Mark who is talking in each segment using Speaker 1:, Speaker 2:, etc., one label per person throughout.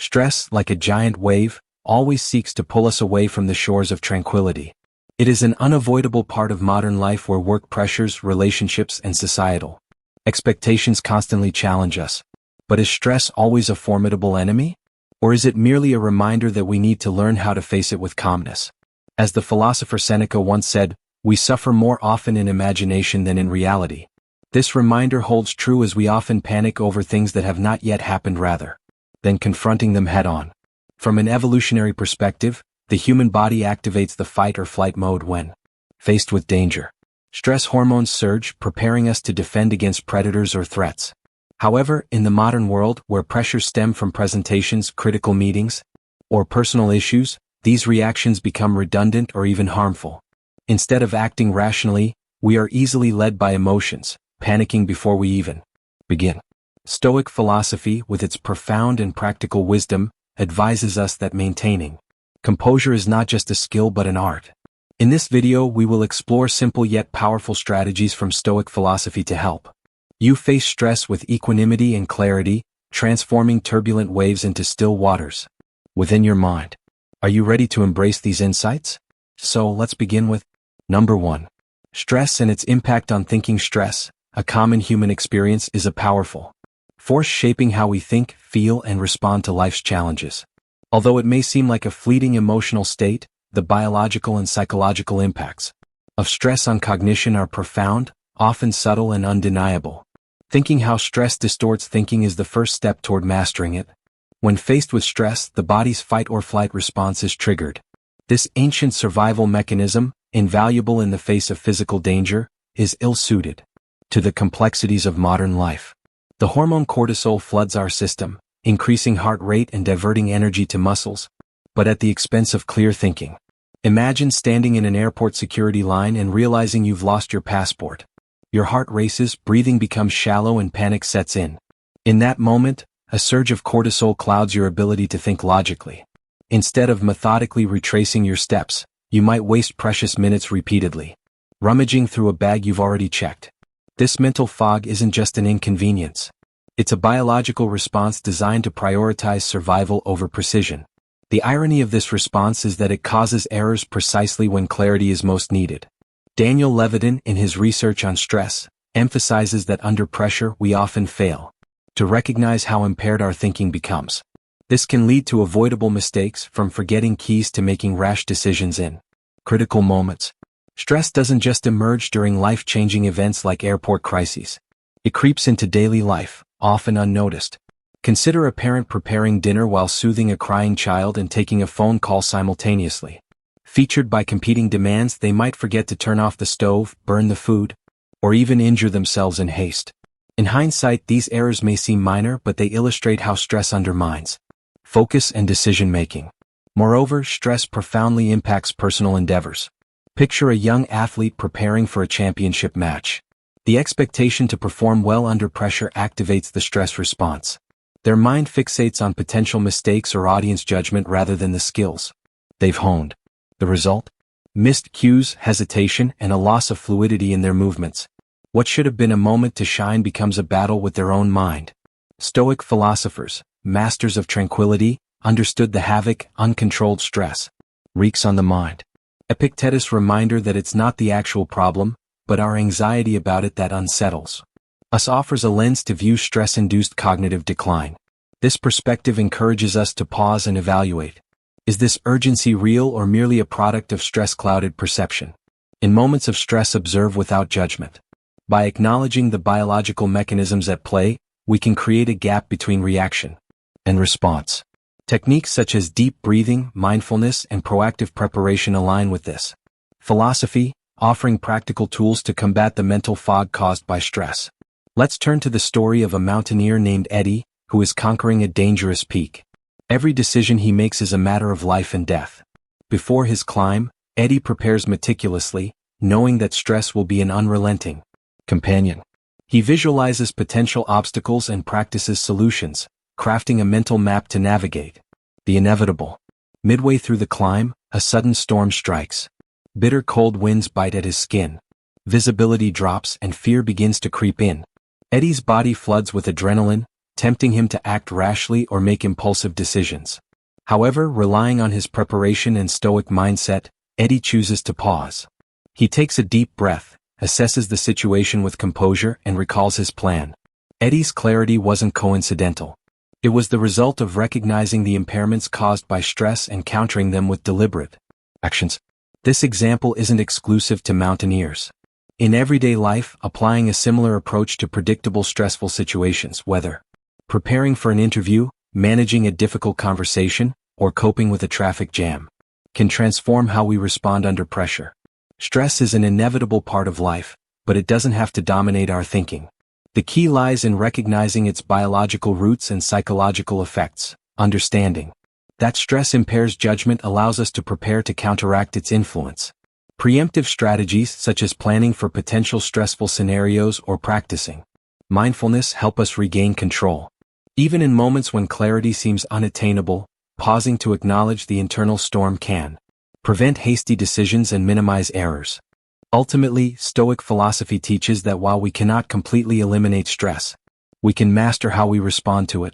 Speaker 1: Stress, like a giant wave, always seeks to pull us away from the shores of tranquility. It is an unavoidable part of modern life where work pressures, relationships, and societal expectations constantly challenge us. But is stress always a formidable enemy? Or is it merely a reminder that we need to learn how to face it with calmness? As the philosopher Seneca once said, we suffer more often in imagination than in reality. This reminder holds true as we often panic over things that have not yet happened rather than confronting them head-on. From an evolutionary perspective, the human body activates the fight or flight mode when faced with danger. Stress hormones surge, preparing us to defend against predators or threats. However, in the modern world, where pressures stem from presentations, critical meetings, or personal issues, these reactions become redundant or even harmful. Instead of acting rationally, we are easily led by emotions, panicking before we even begin. Stoic philosophy, with its profound and practical wisdom, advises us that maintaining composure is not just a skill but an art. In this video, we will explore simple yet powerful strategies from Stoic philosophy to help you face stress with equanimity and clarity, transforming turbulent waves into still waters within your mind. Are you ready to embrace these insights? So let's begin with number 1. Stress and its impact on thinking. Stress, a common human experience, is a powerful force shaping how we think, feel, and respond to life's challenges. Although it may seem like a fleeting emotional state, the biological and psychological impacts of stress on cognition are profound, often subtle and undeniable. Thinking how stress distorts thinking is the first step toward mastering it. When faced with stress, the body's fight or flight response is triggered. This ancient survival mechanism, invaluable in the face of physical danger, is ill-suited to the complexities of modern life. The hormone cortisol floods our system, increasing heart rate and diverting energy to muscles, but at the expense of clear thinking. Imagine standing in an airport security line and realizing you've lost your passport. Your heart races, breathing becomes shallow, and panic sets in. In that moment, a surge of cortisol clouds your ability to think logically. Instead of methodically retracing your steps, you might waste precious minutes repeatedly rummaging through a bag you've already checked. This mental fog isn't just an inconvenience. It's a biological response designed to prioritize survival over precision. The irony of this response is that it causes errors precisely when clarity is most needed. Daniel Levitin, in his research on stress, emphasizes that under pressure we often fail to recognize how impaired our thinking becomes. This can lead to avoidable mistakes, from forgetting keys to making rash decisions in critical moments. Stress doesn't just emerge during life-changing events like airport crises. It creeps into daily life, often unnoticed. Consider a parent preparing dinner while soothing a crying child and taking a phone call simultaneously. Featured by competing demands, they might forget to turn off the stove, burn the food, or even injure themselves in haste. In hindsight, these errors may seem minor, but they illustrate how stress undermines focus and decision-making. Moreover, stress profoundly impacts personal endeavors. Picture a young athlete preparing for a championship match. The expectation to perform well under pressure activates the stress response. Their mind fixates on potential mistakes or audience judgment rather than the skills they've honed. The result? Missed cues, hesitation, and a loss of fluidity in their movements. What should have been a moment to shine becomes a battle with their own mind. Stoic philosophers, masters of tranquility, understood the havoc uncontrolled stress wreaks on the mind. Epictetus' reminder that it's not the actual problem, but our anxiety about it that unsettles us offers a lens to view stress-induced cognitive decline. This perspective encourages us to pause and evaluate. Is this urgency real or merely a product of stress-clouded perception? In moments of stress, observe without judgment. By acknowledging the biological mechanisms at play, we can create a gap between reaction and response. Techniques such as deep breathing, mindfulness, and proactive preparation align with this philosophy, offering practical tools to combat the mental fog caused by stress. Let's turn to the story of a mountaineer named Eddie, who is conquering a dangerous peak. Every decision he makes is a matter of life and death. Before his climb, Eddie prepares meticulously, knowing that stress will be an unrelenting companion. He visualizes potential obstacles and practices solutions, crafting a mental map to navigate the inevitable. Midway through the climb, a sudden storm strikes. Bitter cold winds bite at his skin. Visibility drops and fear begins to creep in. Eddie's body floods with adrenaline, tempting him to act rashly or make impulsive decisions. However, relying on his preparation and stoic mindset, Eddie chooses to pause. He takes a deep breath, assesses the situation with composure, and recalls his plan. Eddie's clarity wasn't coincidental. It was the result of recognizing the impairments caused by stress and countering them with deliberate actions. This example isn't exclusive to mountaineers. In everyday life, applying a similar approach to predictable stressful situations, whether preparing for an interview, managing a difficult conversation, or coping with a traffic jam, can transform how we respond under pressure. Stress is an inevitable part of life, but it doesn't have to dominate our thinking. The key lies in recognizing its biological roots and psychological effects. Understanding that stress impairs judgment allows us to prepare to counteract its influence. Preemptive strategies such as planning for potential stressful scenarios or practicing mindfulness help us regain control. Even in moments when clarity seems unattainable, pausing to acknowledge the internal storm can prevent hasty decisions and minimize errors. Ultimately, Stoic philosophy teaches that while we cannot completely eliminate stress, we can master how we respond to it.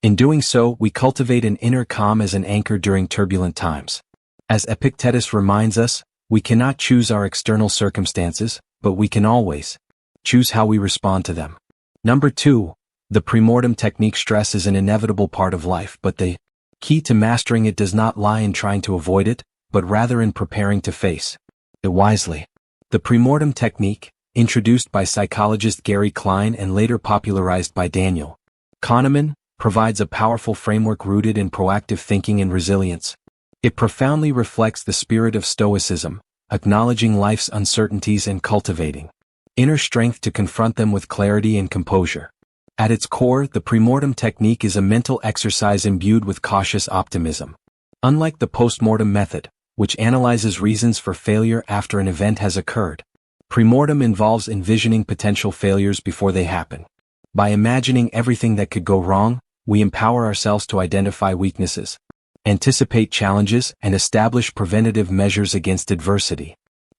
Speaker 1: In doing so, we cultivate an inner calm as an anchor during turbulent times. As Epictetus reminds us, we cannot choose our external circumstances, but we can always choose how we respond to them. Number 2, the premortem technique. Stress is an inevitable part of life, but the key to mastering it does not lie in trying to avoid it, but rather in preparing to face it wisely. The premortem technique, introduced by psychologist Gary Klein and later popularized by Daniel Kahneman, provides a powerful framework rooted in proactive thinking and resilience. It profoundly reflects the spirit of Stoicism, acknowledging life's uncertainties and cultivating inner strength to confront them with clarity and composure. At its core, the premortem technique is a mental exercise imbued with cautious optimism. Unlike the postmortem method, which analyzes reasons for failure after an event has occurred, premortem involves envisioning potential failures before they happen. By imagining everything that could go wrong, we empower ourselves to identify weaknesses, anticipate challenges, and establish preventative measures against adversity.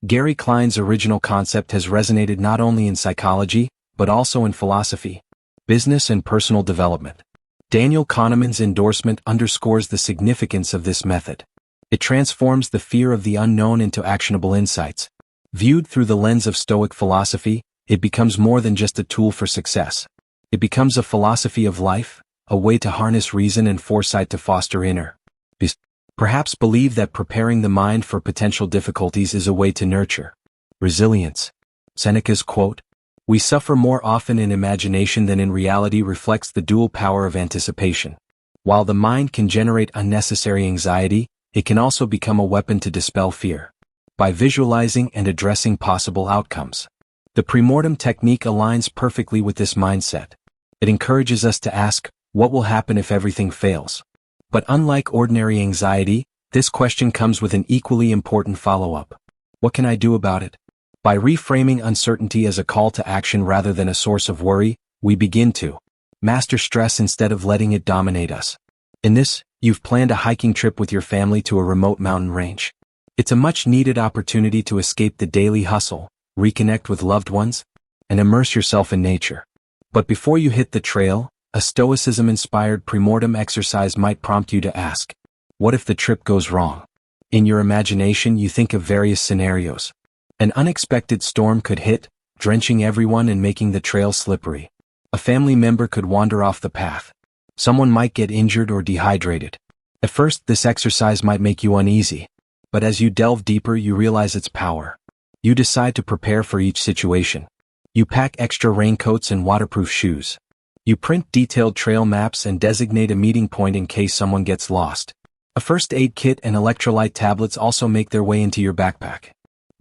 Speaker 1: Gary Klein's original concept has resonated not only in psychology, but also in philosophy, business, and personal development. Daniel Kahneman's endorsement underscores the significance of this method. It transforms the fear of the unknown into actionable insights. Viewed through the lens of Stoic philosophy, it becomes more than just a tool for success. It becomes a philosophy of life, a way to harness reason and foresight to foster inner peace. Perhaps believe that preparing the mind for potential difficulties is a way to nurture resilience. Seneca's quote, "We suffer more often in imagination than in reality," reflects the dual power of anticipation. While the mind can generate unnecessary anxiety, it can also become a weapon to dispel fear by visualizing and addressing possible outcomes. The premortem technique aligns perfectly with this mindset. It encourages us to ask, what will happen if everything fails? But unlike ordinary anxiety, this question comes with an equally important follow-up. What can I do about it? By reframing uncertainty as a call to action rather than a source of worry, we begin to master stress instead of letting it dominate us. In this, you've planned a hiking trip with your family to a remote mountain range. It's a much-needed opportunity to escape the daily hustle, reconnect with loved ones, and immerse yourself in nature. But before you hit the trail, a Stoicism-inspired premortem exercise might prompt you to ask, what if the trip goes wrong? In your imagination, you think of various scenarios. An unexpected storm could hit, drenching everyone and making the trail slippery. A family member could wander off the path. Someone might get injured or dehydrated. At first, this exercise might make you uneasy, but as you delve deeper, you realize its power. You decide to prepare for each situation. You pack extra raincoats and waterproof shoes. You print detailed trail maps and designate a meeting point in case someone gets lost. A first aid kit and electrolyte tablets also make their way into your backpack.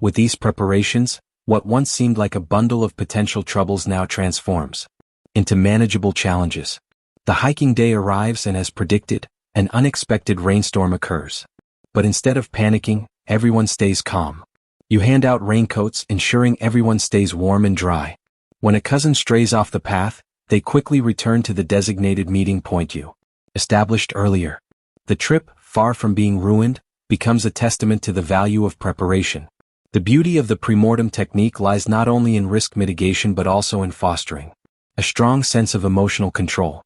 Speaker 1: With these preparations, what once seemed like a bundle of potential troubles now transforms into manageable challenges. The hiking day arrives and, as predicted, an unexpected rainstorm occurs. But instead of panicking, everyone stays calm. You hand out raincoats, ensuring everyone stays warm and dry. When a cousin strays off the path, they quickly return to the designated meeting point you established earlier. The trip, far from being ruined, becomes a testament to the value of preparation. The beauty of the premortem technique lies not only in risk mitigation but also in fostering a strong sense of emotional control.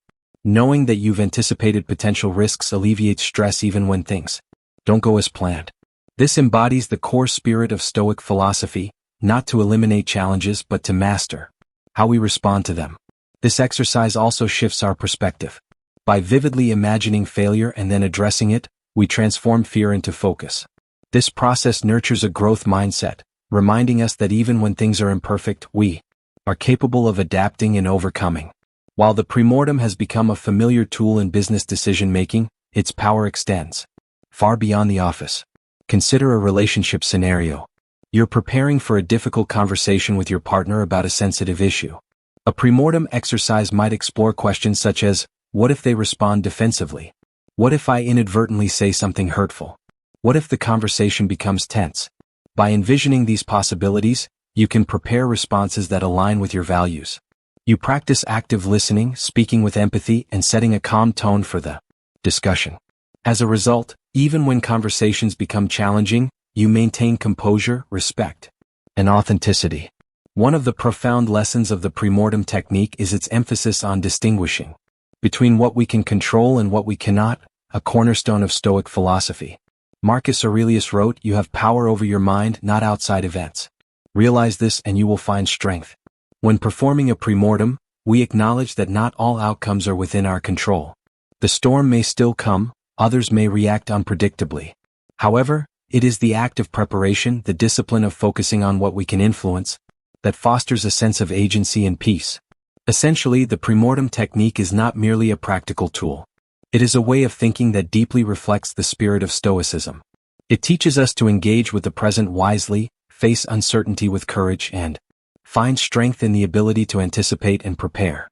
Speaker 1: Knowing that you've anticipated potential risks alleviates stress even when things don't go as planned. This embodies the core spirit of Stoic philosophy, not to eliminate challenges but to master how we respond to them. This exercise also shifts our perspective. By vividly imagining failure and then addressing it, we transform fear into focus. This process nurtures a growth mindset, reminding us that even when things are imperfect, we are capable of adapting and overcoming. While the premortem has become a familiar tool in business decision-making, its power extends far beyond the office. Consider a relationship scenario. You're preparing for a difficult conversation with your partner about a sensitive issue. A premortem exercise might explore questions such as, what if they respond defensively? What if I inadvertently say something hurtful? What if the conversation becomes tense? By envisioning these possibilities, you can prepare responses that align with your values. You practice active listening, speaking with empathy, and setting a calm tone for the discussion. As a result, even when conversations become challenging, you maintain composure, respect, and authenticity. One of the profound lessons of the premortem technique is its emphasis on distinguishing between what we can control and what we cannot, a cornerstone of Stoic philosophy. Marcus Aurelius wrote, "You have power over your mind, not outside events. Realize this and you will find strength." When performing a premortem, we acknowledge that not all outcomes are within our control. The storm may still come, others may react unpredictably. However, it is the act of preparation, the discipline of focusing on what we can influence, that fosters a sense of agency and peace. Essentially, the premortem technique is not merely a practical tool. It is a way of thinking that deeply reflects the spirit of Stoicism. It teaches us to engage with the present wisely, face uncertainty with courage, and find strength in the ability to anticipate and prepare.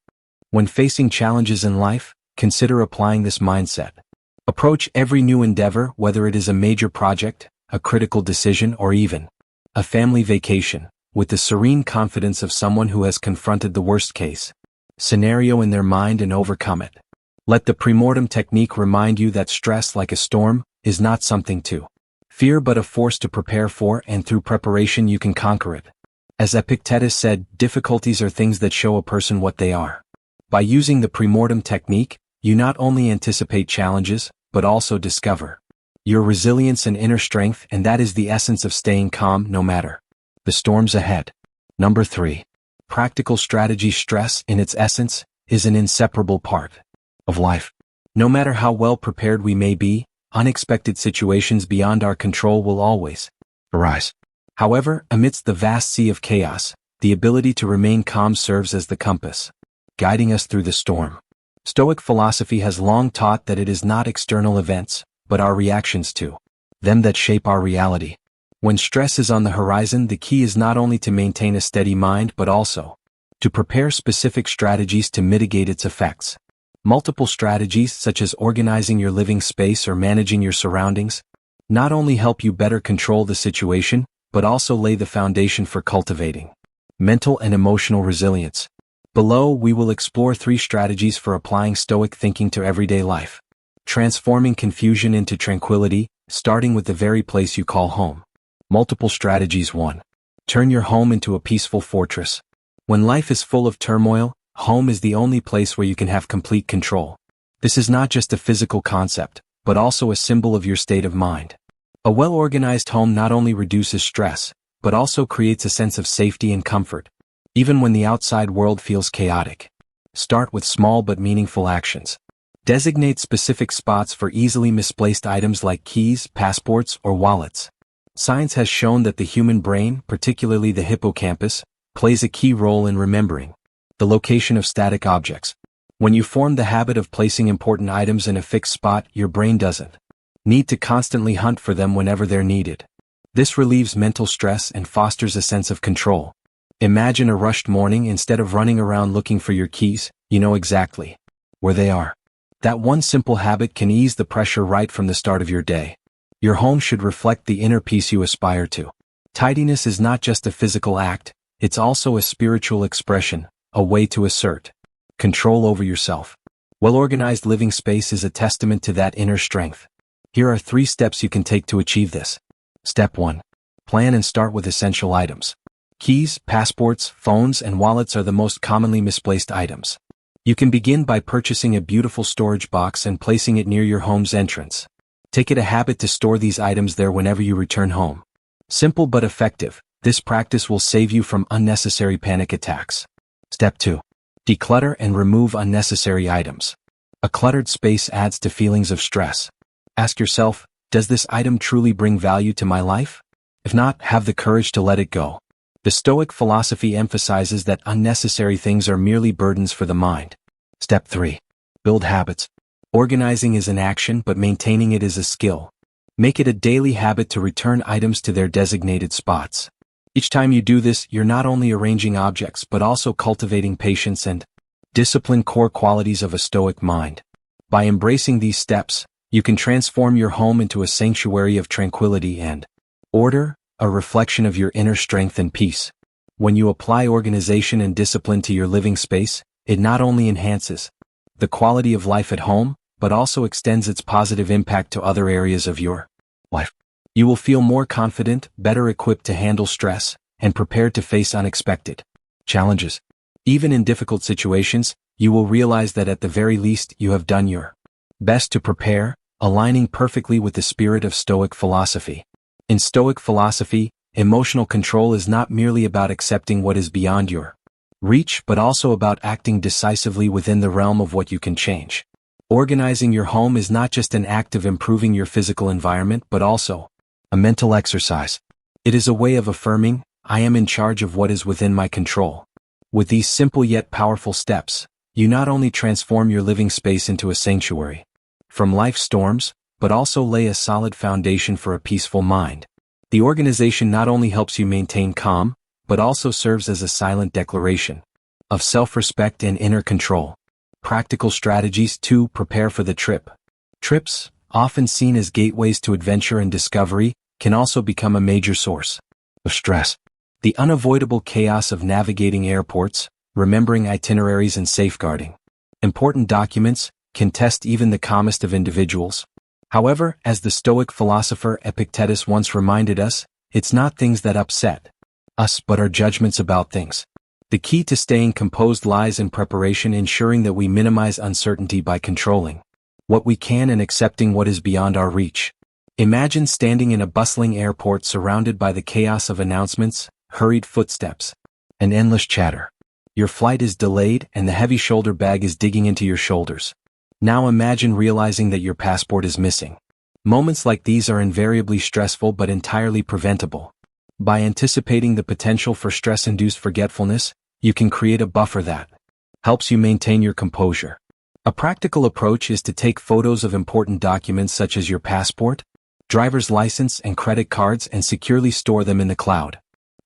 Speaker 1: When facing challenges in life, consider applying this mindset. Approach every new endeavor, whether it is a major project, a critical decision, or even a family vacation, with the serene confidence of someone who has confronted the worst-case scenario in their mind and overcome it. Let the premortem technique remind you that stress, like a storm, is not something to fear but a force to prepare for, and through preparation you can conquer it. As Epictetus said, difficulties are things that show a person what they are. By using the premortem technique, you not only anticipate challenges, but also discover your resilience and inner strength, and that is the essence of staying calm no matter the storms ahead. Number 3. Practical strategy. Stress, in its essence, is an inseparable part of life. No matter how well prepared we may be, unexpected situations beyond our control will always arise. However, amidst the vast sea of chaos, the ability to remain calm serves as the compass, guiding us through the storm. Stoic philosophy has long taught that it is not external events, but our reactions to them that shape our reality. When stress is on the horizon, the key is not only to maintain a steady mind but also to prepare specific strategies to mitigate its effects. Multiple strategies, such as organizing your living space or managing your surroundings, not only help you better control the situation, but also lay the foundation for cultivating mental and emotional resilience. Below, we will explore 3 strategies for applying Stoic thinking to everyday life. Transforming confusion into tranquility, starting with the very place you call home. Multiple strategies. 1. Turn your home into a peaceful fortress. When life is full of turmoil, home is the only place where you can have complete control. This is not just a physical concept, but also a symbol of your state of mind. A well-organized home not only reduces stress, but also creates a sense of safety and comfort, even when the outside world feels chaotic. Start with small but meaningful actions. Designate specific spots for easily misplaced items like keys, passports, or wallets. Science has shown that the human brain, particularly the hippocampus, plays a key role in remembering the location of static objects. When you form the habit of placing important items in a fixed spot, your brain doesn't need to constantly hunt for them whenever they're needed. This relieves mental stress and fosters a sense of control. Imagine a rushed morning. Instead of running around looking for your keys, you know exactly where they are. That one simple habit can ease the pressure right from the start of your day. Your home should reflect the inner peace you aspire to. Tidiness is not just a physical act, it's also a spiritual expression, a way to assert control over yourself. Well-organized living space is a testament to that inner strength. Here are 3 steps you can take to achieve this. Step 1. Plan and start with essential items. Keys, passports, phones, and wallets are the most commonly misplaced items. You can begin by purchasing a beautiful storage box and placing it near your home's entrance. Take it a habit to store these items there whenever you return home. Simple but effective, this practice will save you from unnecessary panic attacks. Step 2. Declutter and remove unnecessary items. A cluttered space adds to feelings of stress. Ask yourself, does this item truly bring value to my life? If not, have the courage to let it go. The Stoic philosophy emphasizes that unnecessary things are merely burdens for the mind. Step 3. Build habits. Organizing is an action, but maintaining it is a skill. Make it a daily habit to return items to their designated spots. Each time you do this, you're not only arranging objects but also cultivating patience and discipline, core qualities of a Stoic mind. By embracing these steps, you can transform your home into a sanctuary of tranquility and order, a reflection of your inner strength and peace. When you apply organization and discipline to your living space, it not only enhances the quality of life at home, but also extends its positive impact to other areas of your life. You will feel more confident, better equipped to handle stress, and prepared to face unexpected challenges. Even in difficult situations, you will realize that at the very least you have done your best to prepare, aligning perfectly with the spirit of Stoic philosophy. In Stoic philosophy, emotional control is not merely about accepting what is beyond your reach, but also about acting decisively within the realm of what you can change. Organizing your home is not just an act of improving your physical environment, but also a mental exercise. It is a way of affirming, I am in charge of what is within my control. With these simple yet powerful steps, you not only transform your living space into a sanctuary from life's storms, but also lay a solid foundation for a peaceful mind. The organization not only helps you maintain calm, but also serves as a silent declaration of self-respect and inner control. Practical strategies to prepare for the trip. Trips, often seen as gateways to adventure and discovery, can also become a major source of stress. The unavoidable chaos of navigating airports, remembering itineraries and safeguarding important documents can test even the calmest of individuals. However, as the Stoic philosopher Epictetus once reminded us, it's not things that upset us but our judgments about things. The key to staying composed lies in preparation, ensuring that we minimize uncertainty by controlling what we can and accepting what is beyond our reach. Imagine standing in a bustling airport surrounded by the chaos of announcements, hurried footsteps, and endless chatter. Your flight is delayed and the heavy shoulder bag is digging into your shoulders. Now imagine realizing that your passport is missing. Moments like these are invariably stressful but entirely preventable. By anticipating the potential for stress-induced forgetfulness, you can create a buffer that helps you maintain your composure. A practical approach is to take photos of important documents such as your passport, driver's license, and credit cards and securely store them in the cloud.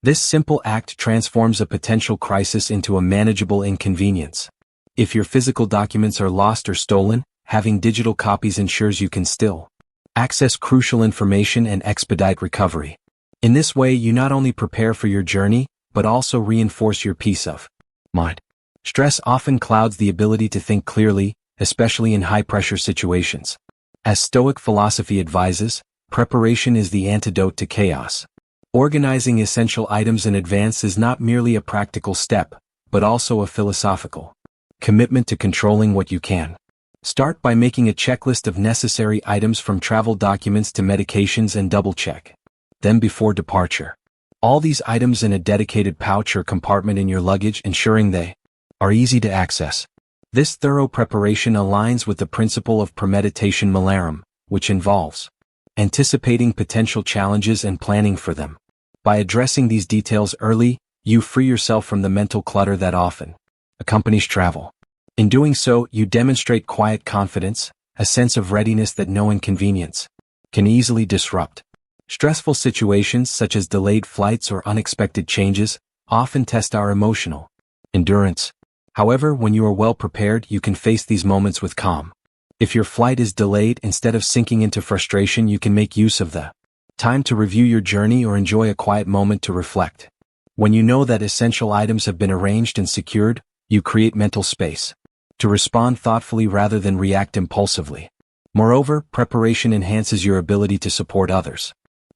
Speaker 1: This simple act transforms a potential crisis into a manageable inconvenience. If your physical documents are lost or stolen, having digital copies ensures you can still access crucial information and expedite recovery. In this way, you not only prepare for your journey, but also reinforce your peace of mind. Stress often clouds the ability to think clearly, especially in high-pressure situations. As Stoic philosophy advises, preparation is the antidote to chaos. Organizing essential items in advance is not merely a practical step, but also a philosophical commitment to controlling what you can. Start by making a checklist of necessary items from travel documents to medications and double-check them before departure. All these items in a dedicated pouch or compartment in your luggage, ensuring they are easy to access. This thorough preparation aligns with the principle of premeditation malorum, which involves anticipating potential challenges and planning for them. By addressing these details early, you free yourself from the mental clutter that often accompanies travel. In doing so, you demonstrate quiet confidence, a sense of readiness that no inconvenience can easily disrupt. Stressful situations such as delayed flights or unexpected changes often test our emotional endurance. However, when you are well prepared, you can face these moments with calm. If your flight is delayed, instead of sinking into frustration, you can make use of the time to review your journey or enjoy a quiet moment to reflect. When you know that essential items have been arranged and secured, you create mental space to respond thoughtfully rather than react impulsively. Moreover, preparation enhances your ability to support others.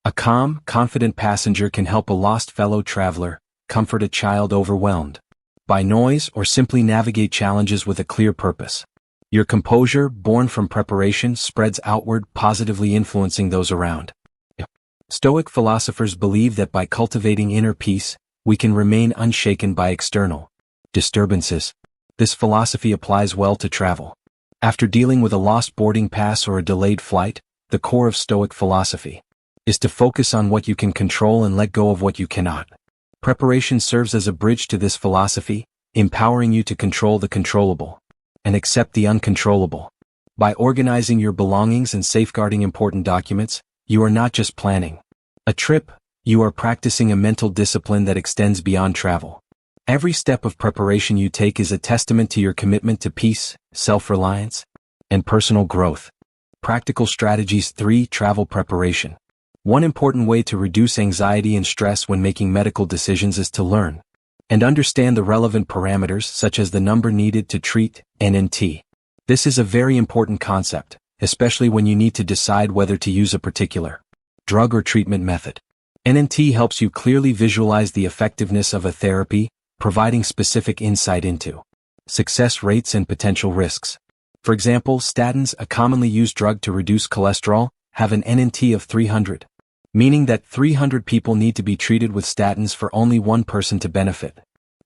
Speaker 1: A calm, confident passenger can help a lost fellow traveler, comfort a child overwhelmed, by noise, or simply navigate challenges with a clear purpose. Your composure, born from preparation, spreads outward, positively influencing those around. Stoic philosophers believe that by cultivating inner peace, we can remain unshaken by external disturbances. This philosophy applies well to travel. After dealing with a lost boarding pass or a delayed flight, the core of Stoic philosophy is to focus on what you can control and let go of what you cannot. Preparation serves as a bridge to this philosophy, empowering you to control the controllable and accept the uncontrollable. By organizing your belongings and safeguarding important documents, you are not just planning a trip, you are practicing a mental discipline that extends beyond travel. Every step of preparation you take is a testament to your commitment to peace, self-reliance, and personal growth. Practical strategies. 3. Travel preparation. One important way to reduce anxiety and stress when making medical decisions is to learn and understand the relevant parameters, such as the number needed to treat NNT. This is a very important concept, especially when you need to decide whether to use a particular drug or treatment method. NNT helps you clearly visualize the effectiveness of a therapy, providing specific insight into success rates and potential risks. For example, statins, a commonly used drug to reduce cholesterol, have an NNT of 300, meaning that 300 people need to be treated with statins for only one person to benefit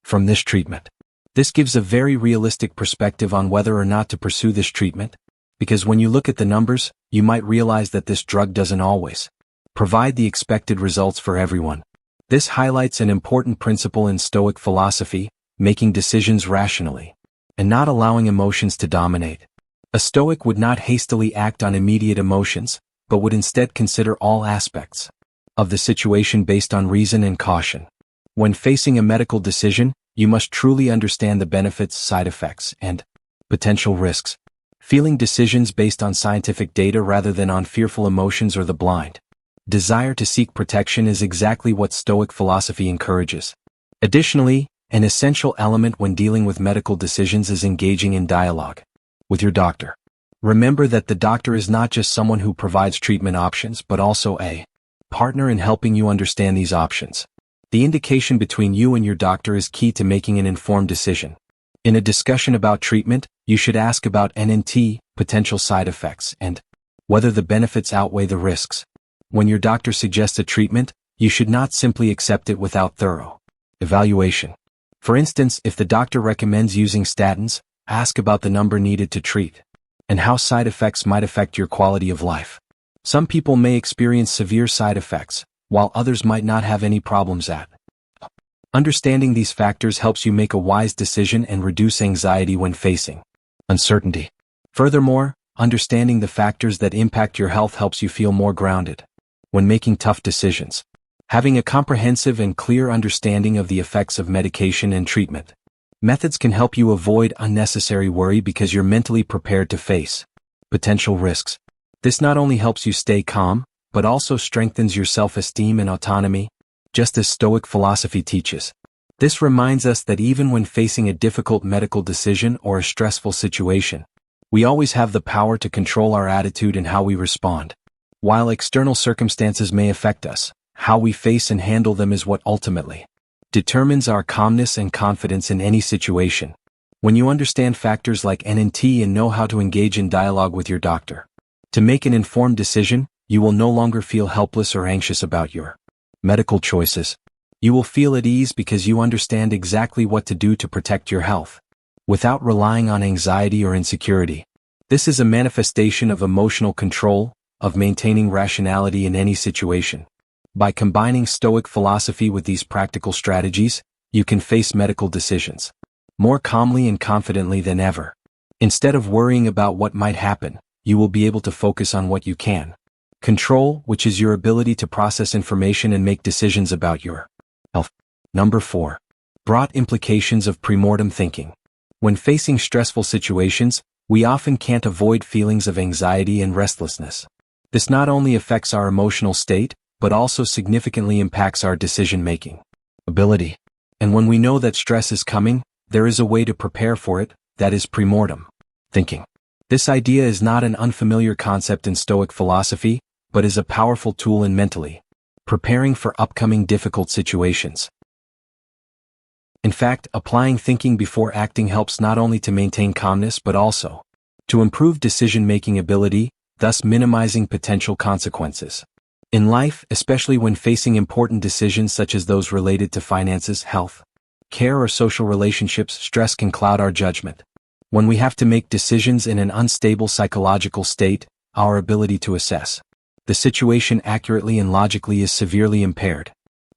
Speaker 1: from this treatment. This gives a very realistic perspective on whether or not to pursue this treatment, because when you look at the numbers, you might realize that this drug doesn't always provide the expected results for everyone. This highlights an important principle in Stoic philosophy, making decisions rationally and not allowing emotions to dominate. A Stoic would not hastily act on immediate emotions, but would instead consider all aspects of the situation based on reason and caution. When facing a medical decision, you must truly understand the benefits, side effects, and potential risks. Feeling decisions based on scientific data rather than on fearful emotions or the blind desire to seek protection is exactly what Stoic philosophy encourages. Additionally, an essential element when dealing with medical decisions is engaging in dialogue with your doctor. Remember that the doctor is not just someone who provides treatment options, but also a partner in helping you understand these options. The indication between you and your doctor is key to making an informed decision. In a discussion about treatment, you should ask about NNT, potential side effects, and whether the benefits outweigh the risks. When your doctor suggests a treatment, you should not simply accept it without thorough evaluation. For instance, if the doctor recommends using statins, ask about the number needed to treat and how side effects might affect your quality of life. Some people may experience severe side effects, while others might not have any problems at. Understanding these factors helps you make a wise decision and reduce anxiety when facing uncertainty. Furthermore, understanding the factors that impact your health helps you feel more grounded when making tough decisions. Having a comprehensive and clear understanding of the effects of medication and treatment methods can help you avoid unnecessary worry because you're mentally prepared to face potential risks. This not only helps you stay calm, but also strengthens your self-esteem and autonomy, just as Stoic philosophy teaches. This reminds us that even when facing a difficult medical decision or a stressful situation, we always have the power to control our attitude and how we respond. While external circumstances may affect us, how we face and handle them is what ultimately determines our calmness and confidence in any situation. When you understand factors like NNT and know how to engage in dialogue with your doctor to make an informed decision, you will no longer feel helpless or anxious about your medical choices. You will feel at ease because you understand exactly what to do to protect your health, without relying on anxiety or insecurity. This is a manifestation of emotional control, of maintaining rationality in any situation. By combining Stoic philosophy with these practical strategies, you can face medical decisions more calmly and confidently than ever. Instead of worrying about what might happen, you will be able to focus on what you can control, which is your ability to process information and make decisions about your health. Number 4. Broad implications of premortem thinking. When facing stressful situations, we often can't avoid feelings of anxiety and restlessness. This not only affects our emotional state, but also significantly impacts our decision-making ability. And when we know that stress is coming, there is a way to prepare for it, that is premortem thinking. This idea is not an unfamiliar concept in Stoic philosophy, but is a powerful tool in mentally preparing for upcoming difficult situations. In fact, applying thinking before acting helps not only to maintain calmness but also to improve decision-making ability, thus minimizing potential consequences. In life, especially when facing important decisions such as those related to finances, health, care, or social relationships, stress can cloud our judgment. When we have to make decisions in an unstable psychological state, our ability to assess the situation accurately and logically is severely impaired.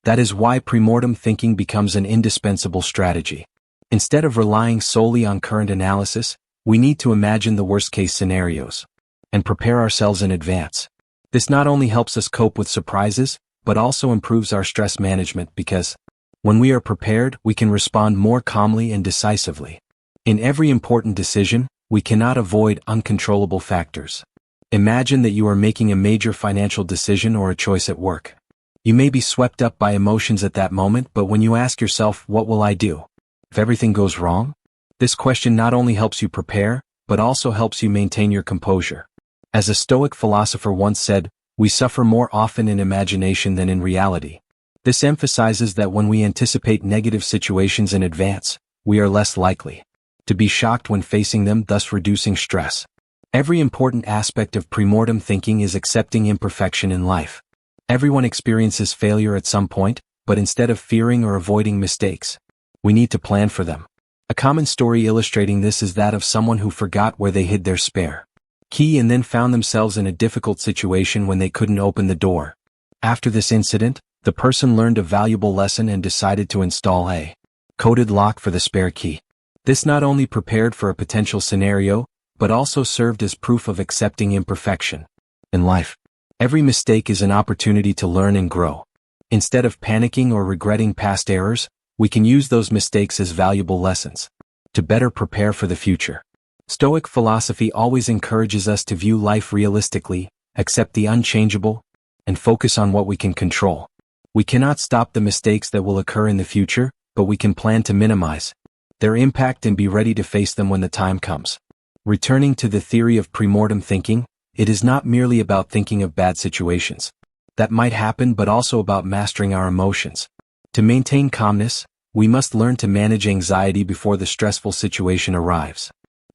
Speaker 1: That is why premortem thinking becomes an indispensable strategy. Instead of relying solely on current analysis, we need to imagine the worst-case scenarios and prepare ourselves in advance. This not only helps us cope with surprises, but also improves our stress management because, when we are prepared, we can respond more calmly and decisively. In every important decision, we cannot avoid uncontrollable factors. Imagine that you are making a major financial decision or a choice at work. You may be swept up by emotions at that moment, but when you ask yourself, what will I do if everything goes wrong? This question not only helps you prepare, but also helps you maintain your composure. As a Stoic philosopher once said, we suffer more often in imagination than in reality. This emphasizes that when we anticipate negative situations in advance, we are less likely to be shocked when facing them, thus reducing stress. Every important aspect of premortem thinking is accepting imperfection in life. Everyone experiences failure at some point, but instead of fearing or avoiding mistakes, we need to plan for them. A common story illustrating this is that of someone who forgot where they hid their spare key and then found themselves in a difficult situation when they couldn't open the door. After this incident, the person learned a valuable lesson and decided to install a coded lock for the spare key. This not only prepared for a potential scenario, but also served as proof of accepting imperfection. In life, every mistake is an opportunity to learn and grow. Instead of panicking or regretting past errors, we can use those mistakes as valuable lessons to better prepare for the future. Stoic philosophy always encourages us to view life realistically, accept the unchangeable, and focus on what we can control. We cannot stop the mistakes that will occur in the future, but we can plan to minimize their impact and be ready to face them when the time comes. Returning to the theory of premortem thinking, it is not merely about thinking of bad situations that might happen, but also about mastering our emotions. To maintain calmness, we must learn to manage anxiety before the stressful situation arrives.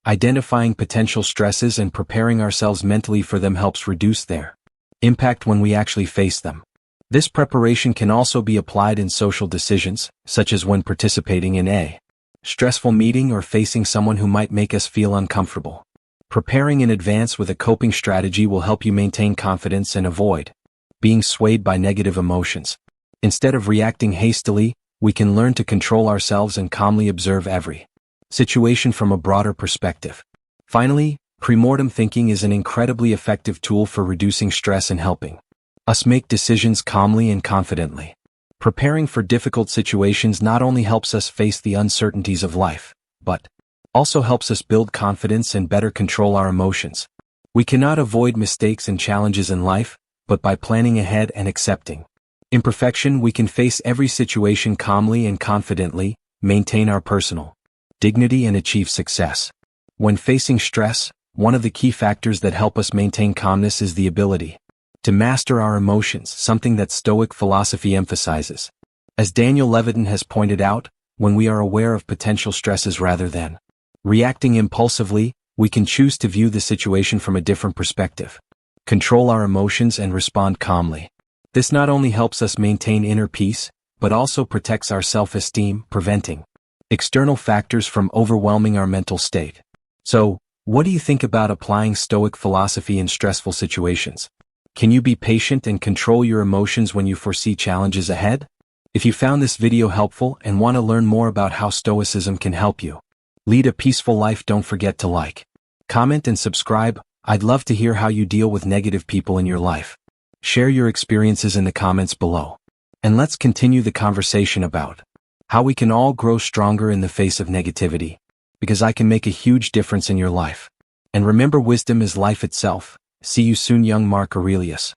Speaker 1: Identifying potential stresses and preparing ourselves mentally for them helps reduce their impact when we actually face them. This preparation can also be applied in social decisions, such as when participating in a stressful meeting or facing someone who might make us feel uncomfortable. Preparing in advance with a coping strategy will help you maintain confidence and avoid being swayed by negative emotions. Instead of reacting hastily, we can learn to control ourselves and calmly observe every situation from a broader perspective. Finally, premortem thinking is an incredibly effective tool for reducing stress and helping us make decisions calmly and confidently. Preparing for difficult situations not only helps us face the uncertainties of life, but also helps us build confidence and better control our emotions. We cannot avoid mistakes and challenges in life, but by planning ahead and accepting imperfection, we can face every situation calmly and confidently, maintain our personal dignity, and achieve success. When facing stress, one of the key factors that help us maintain calmness is the ability to master our emotions, something that Stoic philosophy emphasizes. As Daniel Levitin has pointed out, when we are aware of potential stresses rather than reacting impulsively, we can choose to view the situation from a different perspective, control our emotions, and respond calmly. This not only helps us maintain inner peace, but also protects our self-esteem, preventing external factors from overwhelming our mental state. So, what do you think about applying Stoic philosophy in stressful situations? Can you be patient and control your emotions when you foresee challenges ahead? If you found this video helpful and want to learn more about how Stoicism can help you lead a peaceful life, don't forget to like, comment, and subscribe. I'd love to hear how you deal with negative people in your life. Share your experiences in the comments below. And let's continue the conversation about how we can all grow stronger in the face of negativity, because I can make a huge difference in your life. And remember, wisdom is life itself. See you soon, young Mark Aurelius.